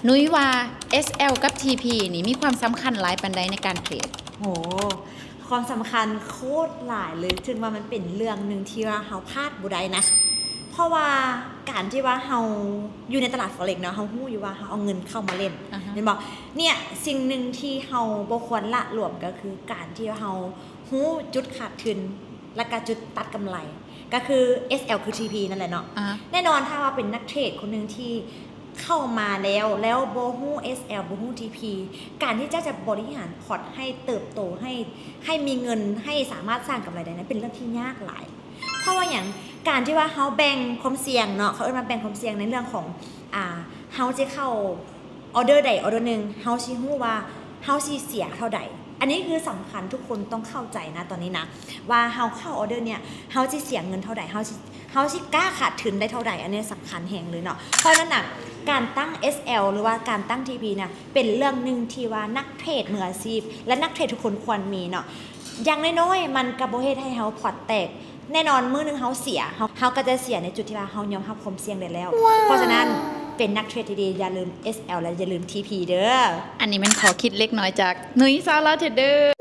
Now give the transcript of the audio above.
นุ้ยว่า SL กับ TP นี่มีความสำคัญหลายปานใดในการเทรดโหความสำคัญโคตรหลายเลยถึงว่ามันเป็นเรื่องหนึ่งที่ว่าเฮาพลาดบ่ได้นะเพราะว่าการที่ว่าเฮาอยู่ในตลาด Forex เนาะเฮาฮู้อยู่ว่าเฮาเอาเงินเข้ามาเล่นเห็นบ่เนี่ยสิ่งหนึ่งที่เฮาบ่ควรละหลวมก็คือการที่เฮาฮู้จุดขาดทุนและก็จุดตัดกำไรก็คือ SL คือ TP นั่นแหละเนาะแน่นอนถ้าว่าเป็นนักเทรดคนหนึ่งที่เข้ามาแล้วโบฮู SL โบฮู TP การที่จะบริหารพอร์ตให้เติบโตให้มีเงินให้สามารถสร้างกำไรได้นั้นเป็นเรื่องที่ยากหลายเพราะว่าอย่างการที่ว่าเฮาแบ่งความเสี่ยงเนาะเขาเรียกมาแบ่งความเสี่ยงในเรื่องของเฮาจะเข้าออเดอร์ใดออเดอร์หนึ่งเฮาสิฮู้ว่าเฮาสิเสียเท่าใดอันนี้คือสำคัญทุกคนต้องเข้าใจนะตอนนี้นะว่าเฮาเข้าออเดอร์เนี่ยเฮาจะเสียเงินเท่าใดเฮาสิกล้าขาดทุนได้เท่าใดอันนี้สำคัญแห่งเลยเนาะเพราะนั้นน่ะการตั้ง SL หรือว่าการตั้ง TP เนี่ยเป็นเรื่องหนึ่งที่ว่านักเทรดมืออาชีพและนักเทรดทุกคนควรมีเนาะอย่างน้อยๆมันกระโบเฮ็ดให้เฮาพอร์ตแตกแน่นอนมื้อนึงเฮาเสียเฮาก็จะเสียในจุดที่ว่าเฮายอมรับความเสี่ยงได้แล้วเพราะฉะนั้นเป็นนักเทรดดีๆอย่าลืม SL และอย่าลืม TP เด้ออันนี้มันขอคิดเล็กน้อยจากนุ้ยซาลาเทรดเดอร์